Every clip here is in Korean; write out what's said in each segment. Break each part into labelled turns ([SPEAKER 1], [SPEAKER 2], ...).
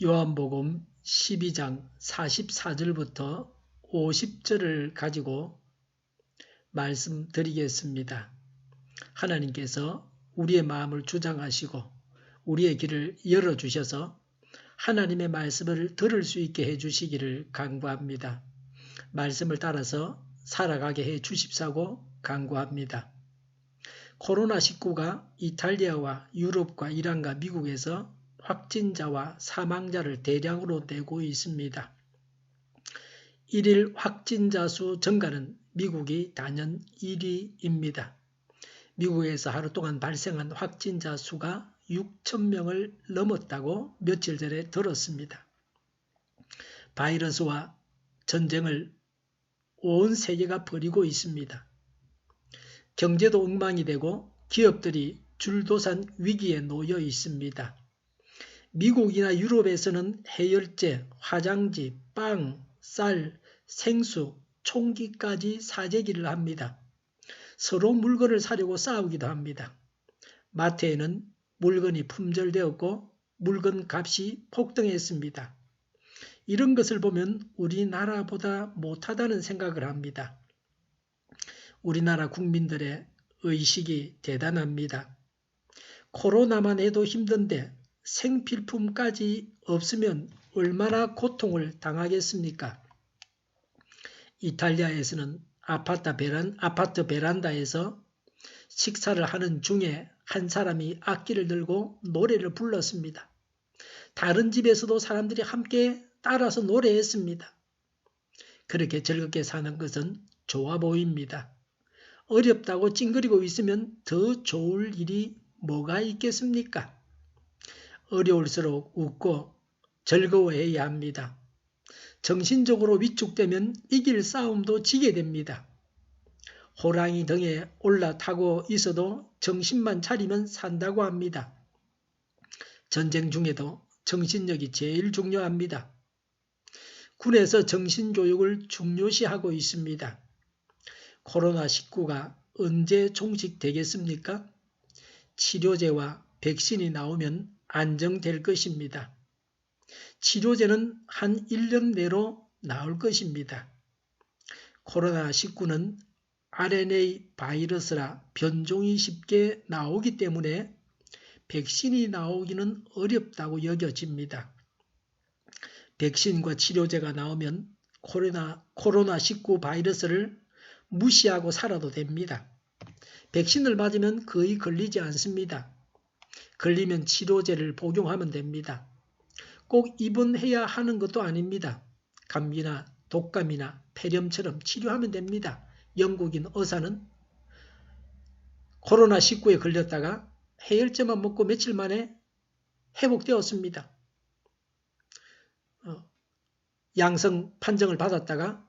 [SPEAKER 1] 요한복음 12장 44절부터 50절을 가지고 말씀드리겠습니다. 하나님께서 우리의 마음을 주장하시고 우리의 길을 열어주셔서 하나님의 말씀을 들을 수 있게 해주시기를 간구합니다. 말씀을 따라서 살아가게 해주십사고 간구합니다. 코로나19가 이탈리아와 유럽과 이란과 미국에서 확진자와 사망자를 대량으로 내고 있습니다. 1일 확진자 수 증가는 미국이 단연 1위입니다. 미국에서 하루 동안 발생한 확진자 수가 6,000명을 넘었다고 며칠 전에 들었습니다. 바이러스와 전쟁을 온 세계가 벌이고 있습니다. 경제도 엉망이 되고 기업들이 줄도산 위기에 놓여 있습니다. 미국이나 유럽에서는 해열제, 화장지, 빵, 쌀, 생수, 총기까지 사재기를 합니다. 서로 물건을 사려고 싸우기도 합니다. 마트에는 물건이 품절되었고 물건 값이 폭등했습니다. 이런 것을 보면 우리나라보다 못하다는 생각을 합니다. 우리나라 국민들의 의식이 대단합니다. 코로나만 해도 힘든데 생필품까지 없으면 얼마나 고통을 당하겠습니까? 이탈리아에서는 아파트 베란다에서 식사를 하는 중에 한 사람이 악기를 들고 노래를 불렀습니다. 다른 집에서도 사람들이 함께 따라서 노래했습니다. 그렇게 즐겁게 사는 것은 좋아 보입니다. 어렵다고 찡그리고 있으면 더 좋을 일이 뭐가 있겠습니까? 어려울수록 웃고 즐거워해야 합니다. 정신적으로 위축되면 이길 싸움도 지게 됩니다. 호랑이 등에 올라타고 있어도 정신만 차리면 산다고 합니다. 전쟁 중에도 정신력이 제일 중요합니다. 군에서 정신교육을 중요시하고 있습니다. 코로나19가 언제 종식되겠습니까? 치료제와 백신이 나오면 안정될 것입니다. 치료제는 한 1년 내로 나올 것입니다. 코로나19는 RNA 바이러스라 변종이 쉽게 나오기 때문에 백신이 나오기는 어렵다고 여겨집니다. 백신과 치료제가 나오면 코로나19 바이러스를 무시하고 살아도 됩니다. 백신을 맞으면 거의 걸리지 않습니다. 걸리면 치료제를 복용하면 됩니다. 꼭 입원해야 하는 것도 아닙니다. 감기나 독감이나 폐렴처럼 치료하면 됩니다. 영국인 의사는 코로나19에 걸렸다가 해열제만 먹고 며칠 만에 회복되었습니다. 양성 판정을 받았다가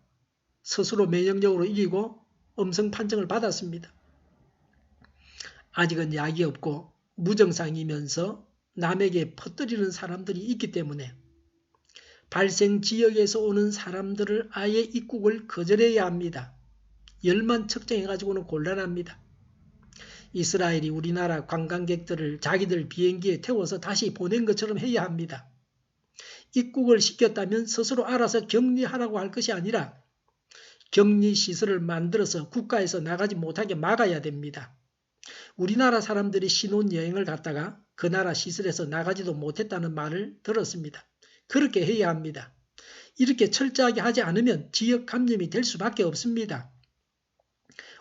[SPEAKER 1] 스스로 면역력으로 이기고 음성 판정을 받았습니다. 아직은 약이 없고 무증상이면서 남에게 퍼뜨리는 사람들이 있기 때문에 발생 지역에서 오는 사람들을 아예 입국을 거절해야 합니다. 열만 측정해가지고는 곤란합니다. 이스라엘이 우리나라 관광객들을 자기들 비행기에 태워서 다시 보낸 것처럼 해야 합니다. 입국을 시켰다면 스스로 알아서 격리하라고 할 것이 아니라 격리시설을 만들어서 국가에서 나가지 못하게 막아야 됩니다. 우리나라 사람들이 신혼여행을 갔다가 그 나라 시설에서 나가지도 못했다는 말을 들었습니다. 그렇게 해야 합니다. 이렇게 철저하게 하지 않으면 지역 감염이 될 수밖에 없습니다.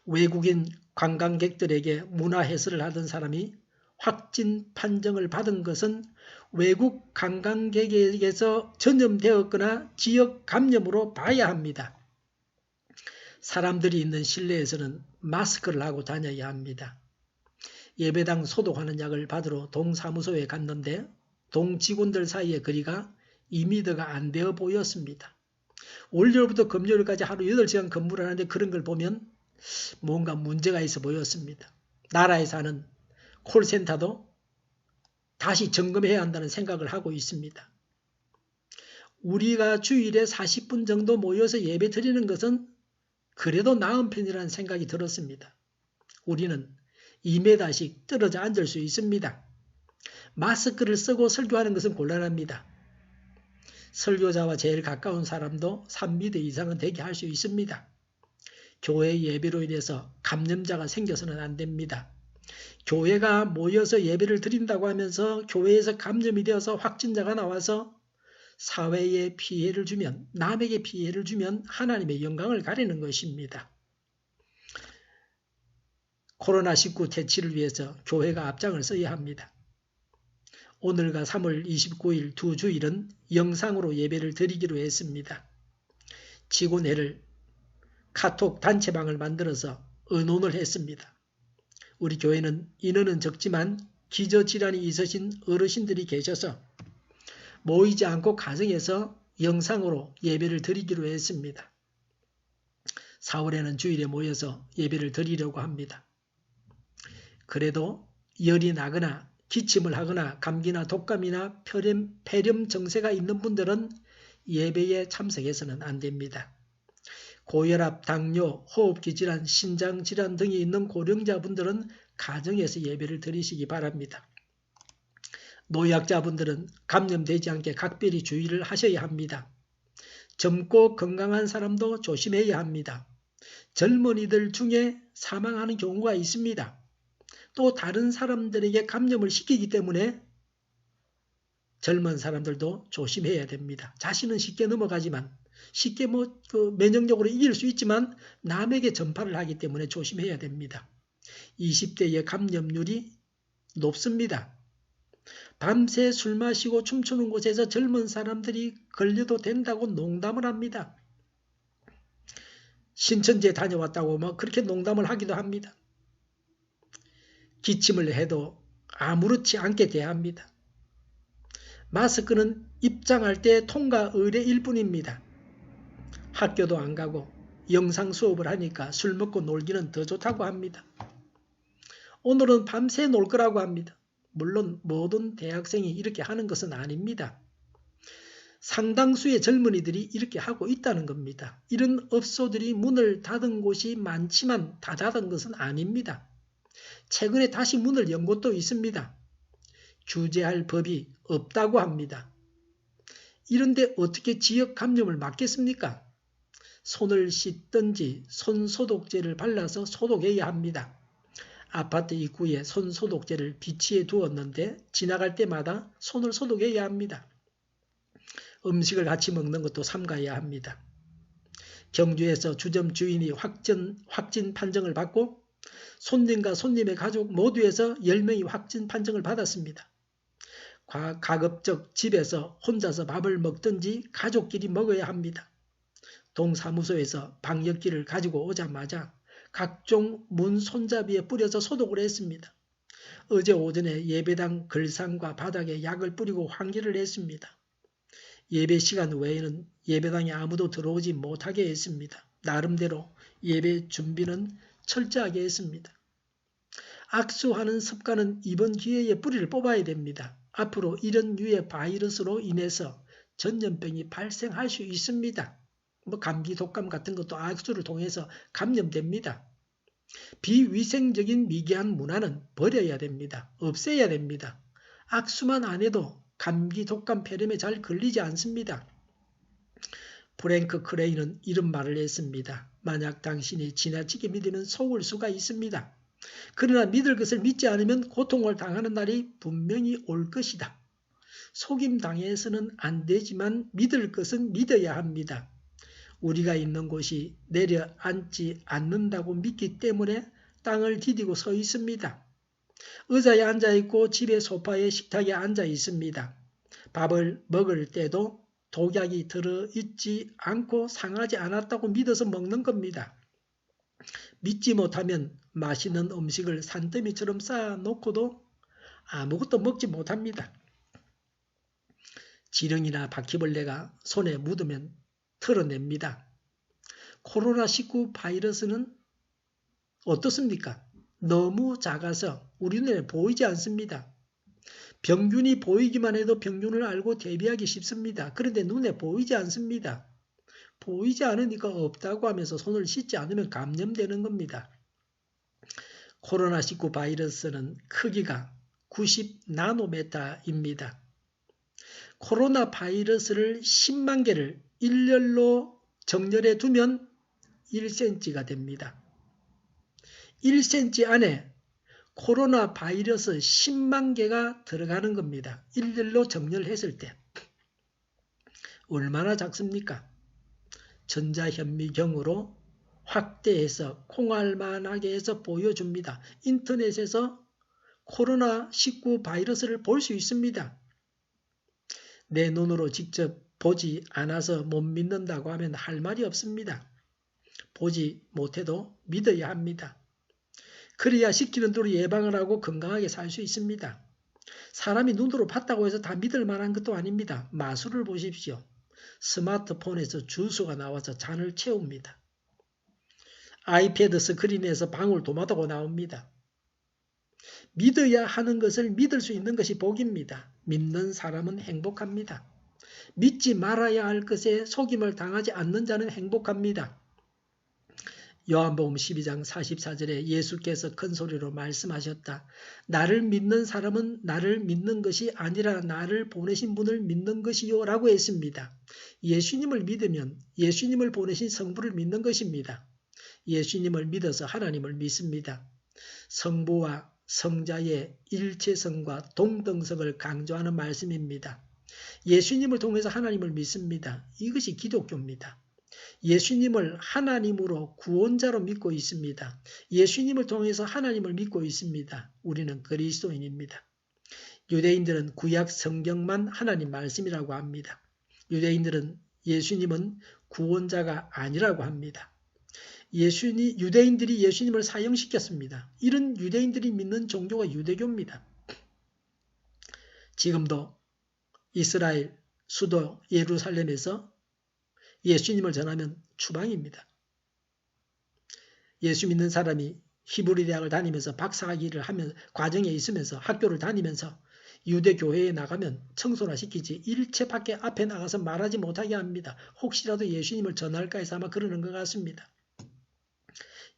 [SPEAKER 1] 외국인 관광객들에게 문화 해설을 하던 사람이 확진 판정을 받은 것은 외국 관광객에게서 전염되었거나 지역 감염으로 봐야 합니다. 사람들이 있는 실내에서는 마스크를 하고 다녀야 합니다. 예배당 소독하는 약을 받으러 동사무소에 갔는데 동 직원들 사이의 거리가 2m가 안 되어 보였습니다. 월요일부터 금요일까지 하루 8시간 근무를 하는데 그런 걸 보면 뭔가 문제가 있어 보였습니다. 나라에 사는 콜센터도 다시 점검해야 한다는 생각을 하고 있습니다. 우리가 주일에 40분 정도 모여서 예배 드리는 것은 그래도 나은 편이라는 생각이 들었습니다. 우리는 2m씩 떨어져 앉을 수 있습니다. 마스크를 쓰고 설교하는 것은 곤란합니다. 설교자와 제일 가까운 사람도 3미터 이상은 되게 할 수 있습니다. 교회 예배로 인해서 감염자가 생겨서는 안 됩니다. 교회가 모여서 예배를 드린다고 하면서 교회에서 감염이 되어서 확진자가 나와서 사회에 피해를 주면, 남에게 피해를 주면 하나님의 영광을 가리는 것입니다. 코로나19 퇴치를 위해서 교회가 앞장을 서야 합니다. 오늘과 3월 29일 두 주일은 영상으로 예배를 드리기로 했습니다. 지고내를 카톡 단체방을 만들어서 의논을 했습니다. 우리 교회는 인원은 적지만 기저질환이 있으신 어르신들이 계셔서 모이지 않고 가정에서 영상으로 예배를 드리기로 했습니다. 4월에는 주일에 모여서 예배를 드리려고 합니다. 그래도 열이 나거나 기침을 하거나 감기나 독감이나 폐렴 증세가 있는 분들은 예배에 참석해서는 안 됩니다. 고혈압, 당뇨, 호흡기 질환, 신장 질환 등이 있는 고령자분들은 가정에서 예배를 드리시기 바랍니다. 노약자분들은 감염되지 않게 각별히 주의를 하셔야 합니다. 젊고 건강한 사람도 조심해야 합니다. 젊은이들 중에 사망하는 경우가 있습니다. 또 다른 사람들에게 감염을 시키기 때문에 젊은 사람들도 조심해야 됩니다. 자신은 쉽게 넘어가지만 쉽게 면역력으로 이길 수 있지만 남에게 전파를 하기 때문에 조심해야 됩니다. 20대의 감염률이 높습니다. 밤새 술 마시고 춤추는 곳에서 젊은 사람들이 걸려도 된다고 농담을 합니다. 신천지에 다녀왔다고 그렇게 농담을 하기도 합니다. 기침을 해도 아무렇지 않게 대합니다. 마스크는 입장할 때 통과 의례일 뿐입니다. 학교도 안 가고 영상 수업을 하니까 술 먹고 놀기는 더 좋다고 합니다. 오늘은 밤새 놀 거라고 합니다. 물론 모든 대학생이 이렇게 하는 것은 아닙니다. 상당수의 젊은이들이 이렇게 하고 있다는 겁니다. 이런 업소들이 문을 닫은 곳이 많지만 다 닫은 것은 아닙니다. 최근에 다시 문을 연 곳도 있습니다. 규제할 법이 없다고 합니다. 이런데 어떻게 지역 감염을 막겠습니까? 손을 씻든지 손소독제를 발라서 소독해야 합니다. 아파트 입구에 손소독제를 비치해 두었는데 지나갈 때마다 손을 소독해야 합니다. 음식을 같이 먹는 것도 삼가야 합니다. 경주에서 주점 주인이 확진 판정을 받고 손님과 손님의 가족 모두에서 10명이 확진 판정을 받았습니다. 가급적 집에서 혼자서 밥을 먹든지 가족끼리 먹어야 합니다. 동사무소에서 방역기를 가지고 오자마자 각종 문 손잡이에 뿌려서 소독을 했습니다. 어제 오전에 예배당 걸상과 바닥에 약을 뿌리고 환기를 했습니다. 예배 시간 외에는 예배당에 아무도 들어오지 못하게 했습니다. 나름대로 예배 준비는 철저하게 했습니다. 악수하는 습관은 이번 기회에 뿌리를 뽑아야 됩니다. 앞으로 이런 유의 바이러스로 인해서 전염병이 발생할 수 있습니다. 감기, 독감 같은 것도 악수를 통해서 감염됩니다. 비위생적인 미개한 문화는 버려야 됩니다. 없애야 됩니다. 악수만 안 해도 감기, 독감, 폐렴에 잘 걸리지 않습니다. 프랭크 크레이는 이런 말을 했습니다. 만약 당신이 지나치게 믿으면 속을 수가 있습니다. 그러나 믿을 것을 믿지 않으면 고통을 당하는 날이 분명히 올 것이다. 속임당해서는 안 되지만 믿을 것은 믿어야 합니다. 우리가 있는 곳이 내려앉지 않는다고 믿기 때문에 땅을 디디고 서 있습니다. 의자에 앉아있고 집의 소파에 식탁에 앉아 있습니다. 밥을 먹을 때도 독약이 들어있지 않고 상하지 않았다고 믿어서 먹는 겁니다. 믿지 못하면 맛있는 음식을 산더미처럼 쌓아놓고도 아무것도 먹지 못합니다. 지렁이나 바퀴벌레가 손에 묻으면 털어냅니다. 코로나19 바이러스는 어떻습니까? 너무 작아서 우리 눈에 보이지 않습니다. 병균이 보이기만 해도 병균을 알고 대비하기 쉽습니다. 그런데 눈에 보이지 않습니다. 보이지 않으니까 없다고 하면서 손을 씻지 않으면 감염되는 겁니다. 코로나19 바이러스는 크기가 90나노메타입니다. 코로나 바이러스를 10만 개를 일렬로 정렬해 두면 1cm가 됩니다. 1cm 안에 코로나 바이러스 10만 개가 들어가는 겁니다. 일렬로 정렬했을 때. 얼마나 작습니까? 전자현미경으로 확대해서 콩알만하게 해서 보여줍니다. 인터넷에서 코로나19 바이러스를 볼 수 있습니다. 내 눈으로 직접 보지 않아서 못 믿는다고 하면 할 말이 없습니다. 보지 못해도 믿어야 합니다. 그래야 시키는 대로 예방을 하고 건강하게 살 수 있습니다. 사람이 눈으로 봤다고 해서 다 믿을 만한 것도 아닙니다. 마술을 보십시오. 스마트폰에서 주소가 나와서 잔을 채웁니다. 아이패드 스크린에서 방울토마토가 나옵니다. 믿어야 하는 것을 믿을 수 있는 것이 복입니다. 믿는 사람은 행복합니다. 믿지 말아야 할 것에 속임을 당하지 않는 자는 행복합니다. 요한복음 12장 44절에 예수께서 큰 소리로 말씀하셨다. 나를 믿는 사람은 나를 믿는 것이 아니라 나를 보내신 분을 믿는 것이요 라고 했습니다. 예수님을 믿으면 예수님을 보내신 성부를 믿는 것입니다. 예수님을 믿어서 하나님을 믿습니다. 성부와 성자의 일체성과 동등성을 강조하는 말씀입니다. 예수님을 통해서 하나님을 믿습니다. 이것이 기독교입니다. 예수님을 하나님으로 구원자로 믿고 있습니다. 예수님을 통해서 하나님을 믿고 있습니다. 우리는 그리스도인입니다. 유대인들은 구약 성경만 하나님 말씀이라고 합니다. 유대인들은 예수님은 구원자가 아니라고 합니다. 유대인들이 예수님을 사형시켰습니다. 이런 유대인들이 믿는 종교가 유대교입니다. 지금도 이스라엘 수도 예루살렘에서 예수님을 전하면 추방입니다. 예수 믿는 사람이 히브리 대학을 다니면서 박사학위를 하면 과정에 있으면서 학교를 다니면서 유대교회에 나가면 청소나 시키지 일체 밖에 앞에 나가서 말하지 못하게 합니다. 혹시라도 예수님을 전할까 해서 아마 그러는 것 같습니다.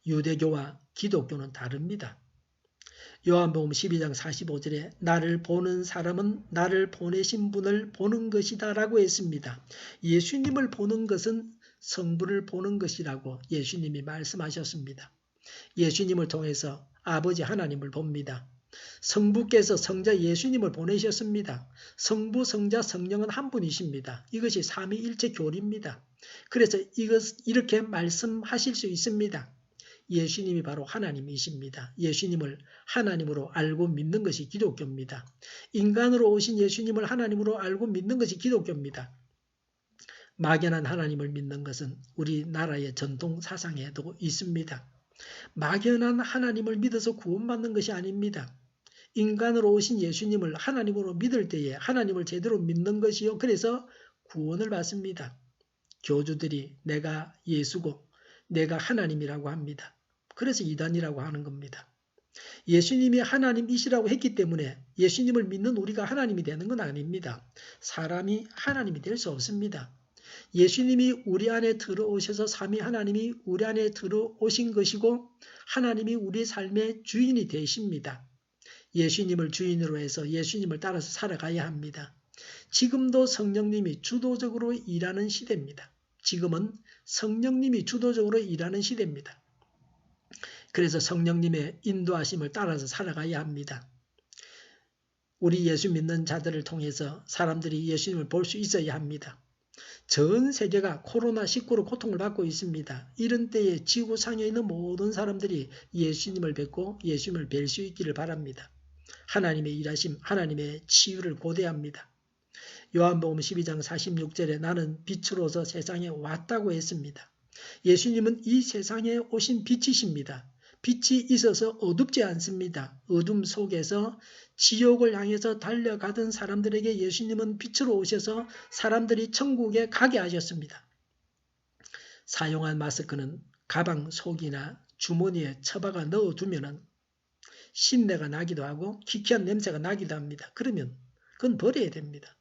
[SPEAKER 1] 유대교와 기독교는 다릅니다. 요한복음 12장 45절에 나를 보는 사람은 나를 보내신 분을 보는 것이다 라고 했습니다. 예수님을 보는 것은 성부를 보는 것이라고 예수님이 말씀하셨습니다. 예수님을 통해서 아버지 하나님을 봅니다. 성부께서 성자 예수님을 보내셨습니다. 성부, 성자, 성령은 한 분이십니다. 이것이 삼위일체 교리입니다. 그래서 이렇게 말씀하실 수 있습니다. 예수님이 바로 하나님이십니다. 예수님을 하나님으로 알고 믿는 것이 기독교입니다. 인간으로 오신 예수님을 하나님으로 알고 믿는 것이 기독교입니다. 막연한 하나님을 믿는 것은 우리나라의 전통 사상에도 있습니다. 막연한 하나님을 믿어서 구원받는 것이 아닙니다. 인간으로 오신 예수님을 하나님으로 믿을 때에 하나님을 제대로 믿는 것이요. 그래서 구원을 받습니다. 교주들이 내가 예수고 내가 하나님이라고 합니다. 그래서 이단이라고 하는 겁니다. 예수님이 하나님이시라고 했기 때문에 예수님을 믿는 우리가 하나님이 되는 건 아닙니다. 사람이 하나님이 될 수 없습니다. 예수님이 우리 안에 들어오셔서 삼위 하나님이 우리 안에 들어오신 것이고 하나님이 우리 삶의 주인이 되십니다. 예수님을 주인으로 해서 예수님을 따라서 살아가야 합니다. 지금도 성령님이 주도적으로 일하는 시대입니다. 지금은 성령님이 주도적으로 일하는 시대입니다. 그래서 성령님의 인도하심을 따라서 살아가야 합니다. 우리 예수 믿는 자들을 통해서 사람들이 예수님을 볼 수 있어야 합니다. 전 세계가 코로나19로 고통을 받고 있습니다. 이런 때에 지구상에 있는 모든 사람들이 예수님을 뵙고 예수님을 뵐 수 있기를 바랍니다. 하나님의 일하심, 하나님의 치유를 고대합니다. 요한복음 12장 46절에 나는 빛으로서 세상에 왔다고 했습니다. 예수님은 이 세상에 오신 빛이십니다. 빛이 있어서 어둡지 않습니다. 어둠 속에서 지옥을 향해서 달려가던 사람들에게 예수님은 빛으로 오셔서 사람들이 천국에 가게 하셨습니다. 사용한 마스크는 가방 속이나 주머니에 처박아 넣어두면 신내가 나기도 하고 기괴한 냄새가 나기도 합니다. 그러면 그건 버려야 됩니다.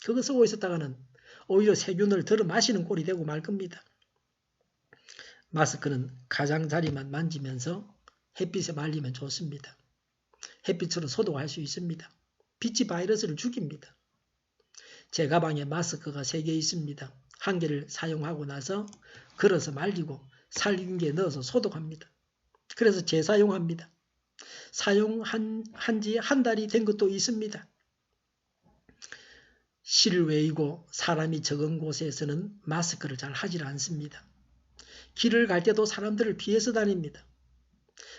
[SPEAKER 1] 그거 쓰고 있었다가는 오히려 세균을 들어 마시는 꼴이 되고 말 겁니다. 마스크는 가장자리만 만지면서 햇빛에 말리면 좋습니다. 햇빛으로 소독할 수 있습니다. 빛이 바이러스를 죽입니다. 제 가방에 마스크가 3개 있습니다. 한 개를 사용하고 나서 걸어서 말리고 살균기에 넣어서 소독합니다. 그래서 재사용합니다. 사용한 지 한 달이 된 것도 있습니다. 실외이고 사람이 적은 곳에서는 마스크를 잘 하질 않습니다. 길을 갈 때도 사람들을 피해서 다닙니다.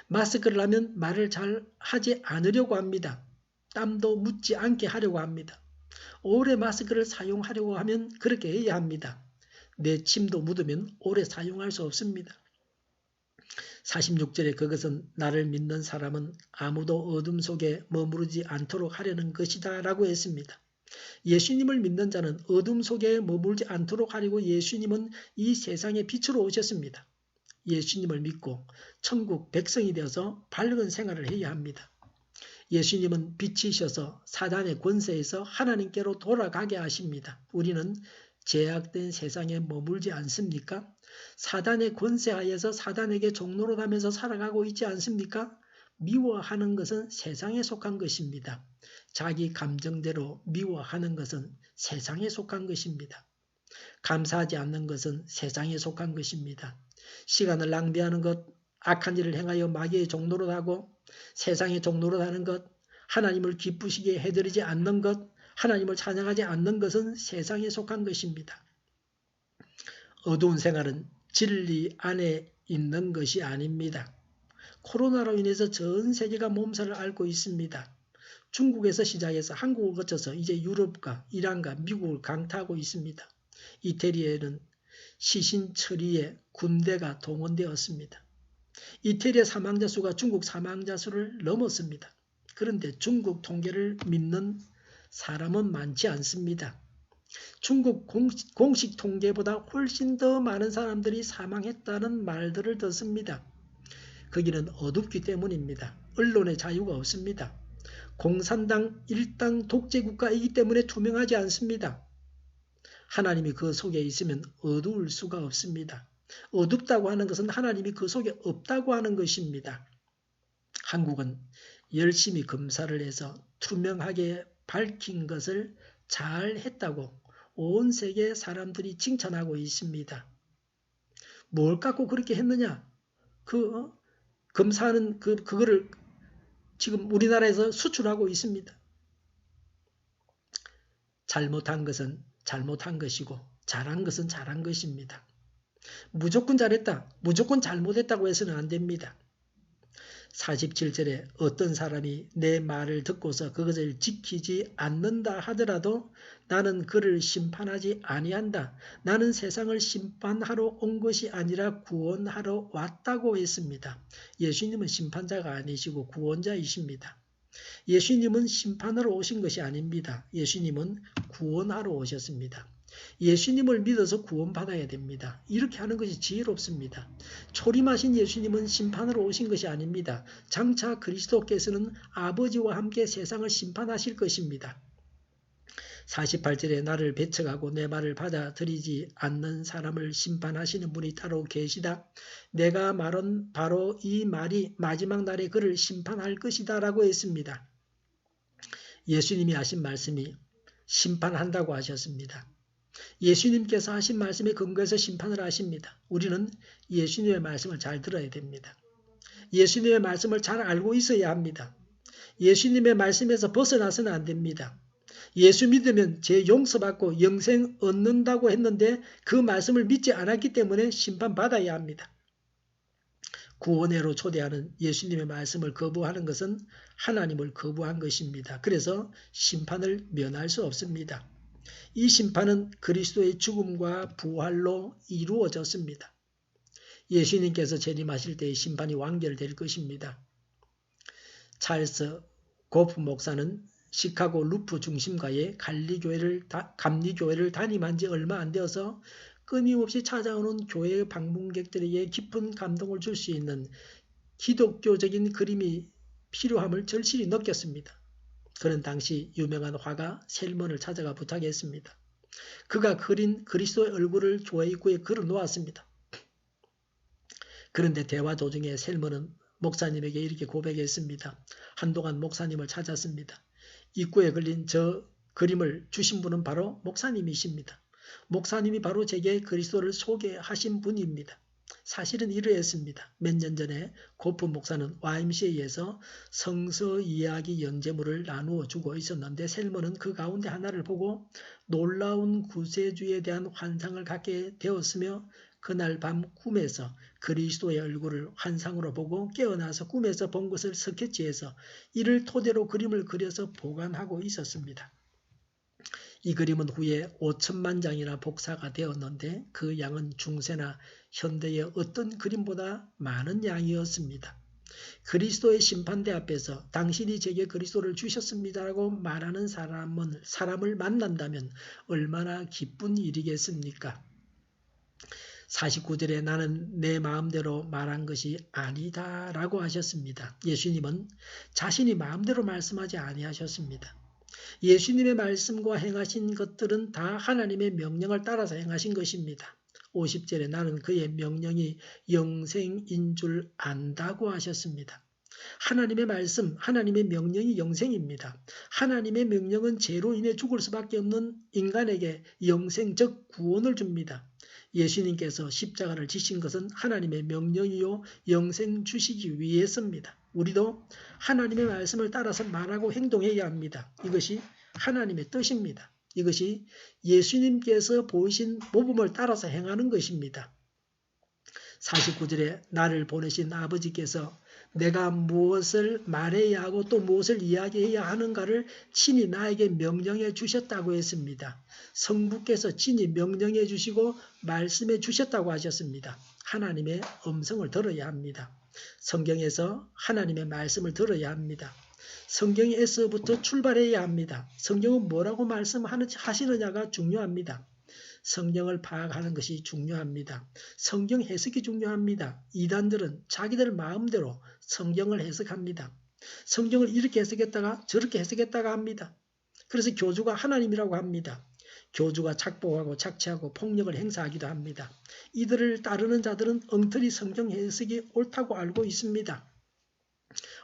[SPEAKER 1] 마스크를 하면 말을 잘 하지 않으려고 합니다. 땀도 묻지 않게 하려고 합니다. 오래 마스크를 사용하려고 하면 그렇게 해야 합니다. 내 침도 묻으면 오래 사용할 수 없습니다. 46절에 그것은 나를 믿는 사람은 아무도 어둠 속에 머무르지 않도록 하려는 것이다 라고 했습니다. 예수님을 믿는 자는 어둠 속에 머물지 않도록 하려고 예수님은 이 세상의 빛으로 오셨습니다. 예수님을 믿고 천국 백성이 되어서 밝은 생활을 해야 합니다. 예수님은 빛이셔서 사단의 권세에서 하나님께로 돌아가게 하십니다. 우리는 제약된 세상에 머물지 않습니까? 사단의 권세하에서 사단에게 종노릇하면서 살아가고 있지 않습니까? 미워하는 것은 세상에 속한 것입니다. 자기 감정대로 미워하는 것은 세상에 속한 것입니다. 감사하지 않는 것은 세상에 속한 것입니다. 시간을 낭비하는 것, 악한 일을 행하여 마귀의 종노릇하고 세상의 종노릇하는 것, 하나님을 기쁘시게 해드리지 않는 것, 하나님을 찬양하지 않는 것은 세상에 속한 것입니다. 어두운 생활은 진리 안에 있는 것이 아닙니다. 코로나로 인해서 전 세계가 몸살을 앓고 있습니다. 중국에서 시작해서 한국을 거쳐서 이제 유럽과 이란과 미국을 강타하고 있습니다. 이태리에는 시신 처리에 군대가 동원되었습니다. 이태리의 사망자 수가 중국 사망자 수를 넘었습니다. 그런데 중국 통계를 믿는 사람은 많지 않습니다. 중국 공식 통계보다 훨씬 더 많은 사람들이 사망했다는 말들을 듣습니다. 거기는 어둡기 때문입니다. 언론의 자유가 없습니다. 공산당 일당 독재국가이기 때문에 투명하지 않습니다. 하나님이 그 속에 있으면 어두울 수가 없습니다. 어둡다고 하는 것은 하나님이 그 속에 없다고 하는 것입니다. 한국은 열심히 검사를 해서 투명하게 밝힌 것을 잘 했다고 온 세계 사람들이 칭찬하고 있습니다. 뭘 갖고 그렇게 했느냐? 검사하는 그거를 지금 우리나라에서 수출하고 있습니다. 잘못한 것은 잘못한 것이고 잘한 것은 잘한 것입니다. 무조건 잘했다, 무조건 잘못했다고 해서는 안 됩니다. 47절에 어떤 사람이 내 말을 듣고서 그것을 지키지 않는다 하더라도 나는 그를 심판하지 아니한다. 나는 세상을 심판하러 온 것이 아니라 구원하러 왔다고 했습니다. 예수님은 심판자가 아니시고 구원자이십니다. 예수님은 심판하러 오신 것이 아닙니다. 예수님은 구원하러 오셨습니다. 예수님을 믿어서 구원받아야 됩니다. 이렇게 하는 것이 지혜롭습니다. 초림하신 예수님은 심판으로 오신 것이 아닙니다. 장차 그리스도께서는 아버지와 함께 세상을 심판하실 것입니다. 48절에 나를 배척하고 내 말을 받아들이지 않는 사람을 심판하시는 분이 따로 계시다. 내가 말한 바로 이 말이 마지막 날에 그를 심판할 것이다 라고 했습니다. 예수님이 하신 말씀이 심판한다고 하셨습니다. 예수님께서 하신 말씀에 근거해서 심판을 하십니다. 우리는 예수님의 말씀을 잘 들어야 됩니다. 예수님의 말씀을 잘 알고 있어야 합니다. 예수님의 말씀에서 벗어나서는 안 됩니다. 예수 믿으면 죄 용서받고 영생 얻는다고 했는데 그 말씀을 믿지 않았기 때문에 심판받아야 합니다. 구원회로 초대하는 예수님의 말씀을 거부하는 것은 하나님을 거부한 것입니다. 그래서 심판을 면할 수 없습니다. 이 심판은 그리스도의 죽음과 부활로 이루어졌습니다. 예수님께서 재림하실 때의 심판이 완결될 것입니다. 찰스 고프 목사는 시카고 루프 중심가의 감리교회를 담임한 지 얼마 안 되어서 끊임없이 찾아오는 교회 방문객들에게 깊은 감동을 줄 수 있는 기독교적인 그림이 필요함을 절실히 느꼈습니다. 그는 당시 유명한 화가 셀먼을 찾아가 부탁했습니다. 그가 그린 그리스도의 얼굴을 교회 입구에 걸어 놓았습니다. 그런데 대화 도중에 셀먼은 목사님에게 이렇게 고백했습니다. 한동안 목사님을 찾았습니다. 입구에 걸린 저 그림을 주신 분은 바로 목사님이십니다. 목사님이 바로 제게 그리스도를 소개하신 분입니다. 사실은 이러했습니다. 몇 년 전에 고프 목사는 YMCA에서 성서 이야기 연재물을 나누어 주고 있었는데 셀머는 그 가운데 하나를 보고 놀라운 구세주에 대한 환상을 갖게 되었으며 그날 밤 꿈에서 그리스도의 얼굴을 환상으로 보고 깨어나서 꿈에서 본 것을 스케치해서 이를 토대로 그림을 그려서 보관하고 있었습니다. 이 그림은 후에 5천만 장이나 복사가 되었는데 그 양은 중세나 현대의 어떤 그림보다 많은 양이었습니다. 그리스도의 심판대 앞에서 당신이 제게 그리스도를 주셨습니다라고 말하는 사람을 만난다면 얼마나 기쁜 일이겠습니까? 49절에 나는 내 마음대로 말한 것이 아니다 라고 하셨습니다. 예수님은 자신이 마음대로 말씀하지 아니하셨습니다. 예수님의 말씀과 행하신 것들은 다 하나님의 명령을 따라서 행하신 것입니다. 50절에 나는 그의 명령이 영생인 줄 안다고 하셨습니다. 하나님의 말씀, 하나님의 명령이 영생입니다. 하나님의 명령은 죄로 인해 죽을 수밖에 없는 인간에게 영생, 즉 구원을 줍니다. 예수님께서 십자가를 지신 것은 하나님의 명령이요 영생 주시기 위해서입니다. 우리도 하나님의 말씀을 따라서 말하고 행동해야 합니다. 이것이 하나님의 뜻입니다. 이것이 예수님께서 보이신 모범을 따라서 행하는 것입니다. 49절에 나를 보내신 아버지께서 내가 무엇을 말해야 하고 또 무엇을 이야기해야 하는가를 친히 나에게 명령해 주셨다고 했습니다. 성부께서 친히 명령해 주시고 말씀해 주셨다고 하셨습니다. 하나님의 음성을 들어야 합니다. 성경에서 하나님의 말씀을 들어야 합니다. 성경에서부터 출발해야 합니다. 성경은 뭐라고 말씀하시느냐가 중요합니다. 성경을 파악하는 것이 중요합니다. 성경 해석이 중요합니다. 이단들은 자기들 마음대로 성경을 해석합니다. 성경을 이렇게 해석했다가 저렇게 해석했다가 합니다. 그래서 교주가 하나님이라고 합니다. 교주가 착복하고 착취하고 폭력을 행사하기도 합니다. 이들을 따르는 자들은 엉터리 성경 해석이 옳다고 알고 있습니다.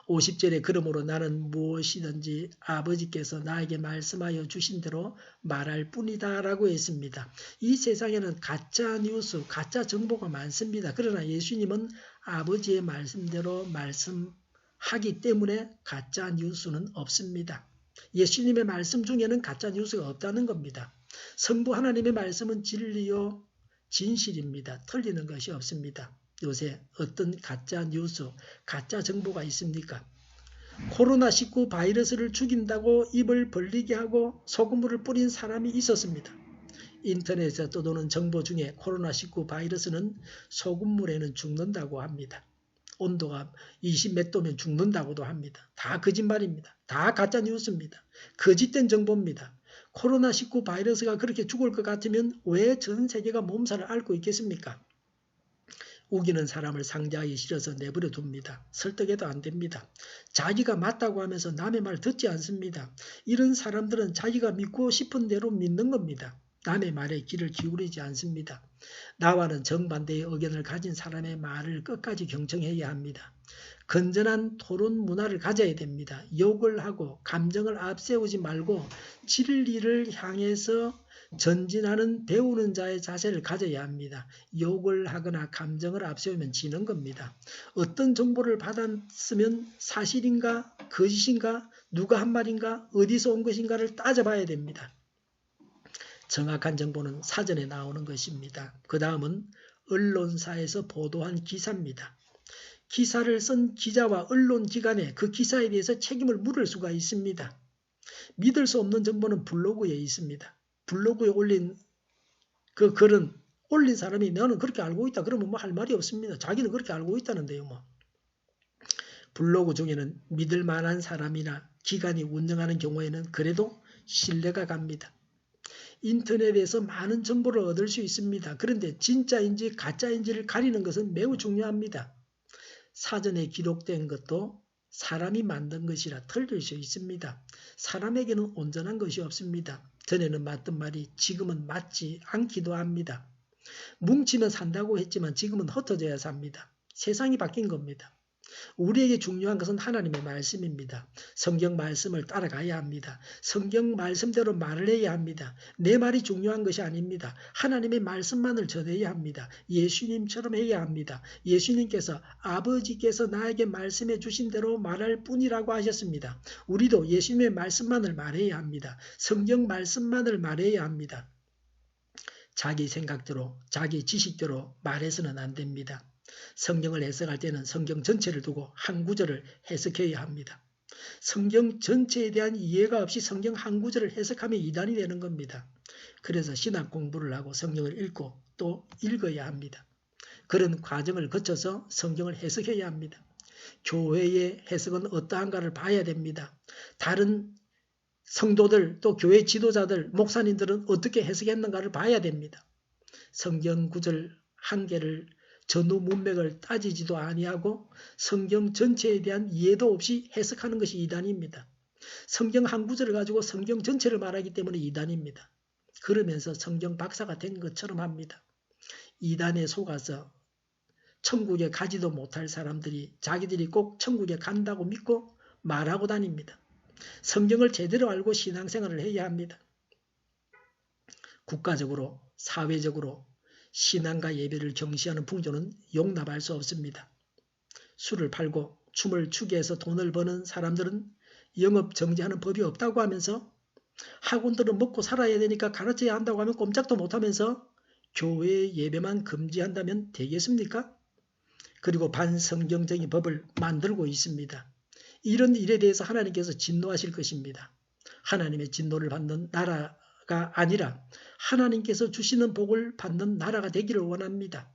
[SPEAKER 1] 50절에 그러므로 나는 무엇이든지 아버지께서 나에게 말씀하여 주신 대로 말할 뿐이다 라고 했습니다. 이 세상에는 가짜 뉴스, 가짜 정보가 많습니다. 그러나 예수님은 아버지의 말씀대로 말씀하기 때문에 가짜 뉴스는 없습니다. 예수님의 말씀 중에는 가짜 뉴스가 없다는 겁니다. 성부 하나님의 말씀은 진리요 진실입니다. 틀리는 것이 없습니다. 요새 어떤 가짜 뉴스, 가짜 정보가 있습니까? 코로나19 바이러스를 죽인다고 입을 벌리게 하고 소금물을 뿌린 사람이 있었습니다. 인터넷에 떠도는 정보 중에 코로나19 바이러스는 소금물에는 죽는다고 합니다. 온도가 20몇 도면 죽는다고도 합니다. 다 거짓말입니다. 다 가짜 뉴스입니다. 거짓된 정보입니다. 코로나19 바이러스가 그렇게 죽을 것 같으면 왜 전 세계가 몸살을 앓고 있겠습니까? 우기는 사람을 상자에 실어서 내버려 둡니다. 설득해도 안 됩니다. 자기가 맞다고 하면서 남의 말 듣지 않습니다. 이런 사람들은 자기가 믿고 싶은 대로 믿는 겁니다. 남의 말에 귀를 기울이지 않습니다. 나와는 정반대의 의견을 가진 사람의 말을 끝까지 경청해야 합니다. 건전한 토론 문화를 가져야 됩니다. 욕을 하고 감정을 앞세우지 말고 진리를 향해서 전진하는 배우는 자의 자세를 가져야 합니다. 욕을 하거나 감정을 앞세우면 지는 겁니다. 어떤 정보를 받았으면 사실인가 거짓인가 누가 한 말인가 어디서 온 것인가를 따져봐야 됩니다. 정확한 정보는 사전에 나오는 것입니다. 그 다음은 언론사에서 보도한 기사입니다. 기사를 쓴 기자와 언론기관에 그 기사에 대해서 책임을 물을 수가 있습니다. 믿을 수 없는 정보는 블로그에 있습니다. 블로그에 올린 그 글은 올린 사람이 너는 그렇게 알고 있다 그러면 뭐 할 말이 없습니다. 자기는 그렇게 알고 있다는데요. 뭐. 블로그 중에는 믿을 만한 사람이나 기관이 운영하는 경우에는 그래도 신뢰가 갑니다. 인터넷에서 많은 정보를 얻을 수 있습니다. 그런데 진짜인지 가짜인지를 가리는 것은 매우 중요합니다. 사전에 기록된 것도 사람이 만든 것이라 틀릴 수 있습니다. 사람에게는 온전한 것이 없습니다. 전에는 맞던 말이 지금은 맞지 않기도 합니다. 뭉치면 산다고 했지만 지금은 흩어져야 삽니다. 세상이 바뀐 겁니다. 우리에게 중요한 것은 하나님의 말씀입니다. 성경 말씀을 따라가야 합니다. 성경 말씀대로 말을 해야 합니다. 내 말이 중요한 것이 아닙니다. 하나님의 말씀만을 전해야 합니다. 예수님처럼 해야 합니다. 예수님께서 아버지께서 나에게 말씀해 주신 대로 말할 뿐이라고 하셨습니다. 우리도 예수님의 말씀만을 말해야 합니다. 성경 말씀만을 말해야 합니다. 자기 생각대로 자기 지식대로 말해서는 안 됩니다. 성경을 해석할 때는 성경 전체를 두고 한 구절을 해석해야 합니다. 성경 전체에 대한 이해가 없이 성경 한 구절을 해석하면 이단이 되는 겁니다. 그래서 신학 공부를 하고 성경을 읽고 또 읽어야 합니다. 그런 과정을 거쳐서 성경을 해석해야 합니다. 교회의 해석은 어떠한가를 봐야 됩니다. 다른 성도들 또 교회 지도자들 목사님들은 어떻게 해석했는가를 봐야 됩니다. 성경 구절 한 개를 전후 문맥을 따지지도 아니하고 성경 전체에 대한 이해도 없이 해석하는 것이 이단입니다. 성경 한 구절을 가지고 성경 전체를 말하기 때문에 이단입니다. 그러면서 성경 박사가 된 것처럼 합니다. 이단에 속아서 천국에 가지도 못할 사람들이 자기들이 꼭 천국에 간다고 믿고 말하고 다닙니다. 성경을 제대로 알고 신앙생활을 해야 합니다. 국가적으로 사회적으로 신앙과 예배를 경시하는 풍조는 용납할 수 없습니다. 술을 팔고 춤을 추게 해서 돈을 버는 사람들은 영업 정지하는 법이 없다고 하면서 학원들은 먹고 살아야 되니까 가르쳐야 한다고 하면 꼼짝도 못하면서 교회 예배만 금지한다면 되겠습니까? 그리고 반성경적인 법을 만들고 있습니다. 이런 일에 대해서 하나님께서 진노하실 것입니다. 하나님의 진노를 받는 나라가 아니라 하나님께서 주시는 복을 받는 나라가 되기를 원합니다.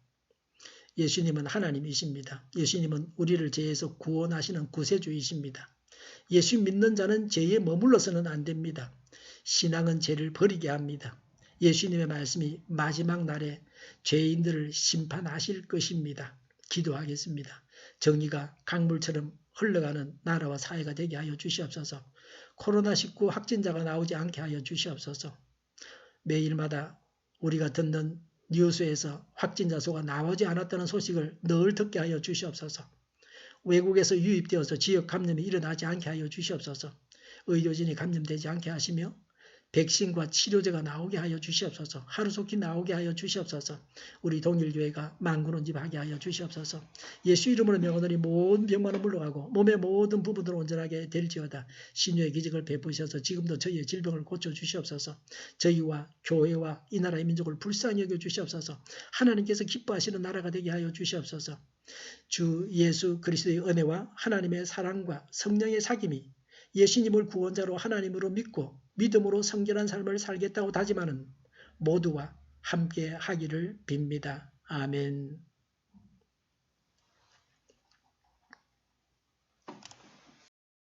[SPEAKER 1] 예수님은 하나님이십니다. 예수님은 우리를 죄에서 구원하시는 구세주이십니다. 예수 믿는 자는 죄에 머물러서는 안 됩니다. 신앙은 죄를 버리게 합니다. 예수님의 말씀이 마지막 날에 죄인들을 심판하실 것입니다. 기도하겠습니다. 정의가 강물처럼 흘러가는 나라와 사회가 되게 하여 주시옵소서. 코로나19 확진자가 나오지 않게 하여 주시옵소서. 매일마다 우리가 듣는 뉴스에서 확진자 수가 나오지 않았다는 소식을 늘 듣게 하여 주시옵소서. 외국에서 유입되어서 지역 감염이 일어나지 않게 하여 주시옵소서. 의료진이 감염되지 않게 하시며 백신과 치료제가 나오게 하여 주시옵소서. 하루속히 나오게 하여 주시옵소서. 우리 동일교회가 만군온집하게 하여 주시옵소서. 예수 이름으로 명하노니 모든 병만은 물러가고 몸의 모든 부분들은 온전하게 될지어다. 신유의 기적을 베푸셔서 지금도 저희의 질병을 고쳐주시옵소서. 저희와 교회와 이 나라의 민족을 불쌍히 여겨주시옵소서. 하나님께서 기뻐하시는 나라가 되게 하여 주시옵소서. 주 예수 그리스도의 은혜와 하나님의 사랑과 성령의 사귐이 예수님을 구원자로 하나님으로 믿고 믿음으로 성결한 삶을 살겠다고 다짐하는 모두와 함께 하기를 빕니다. 아멘.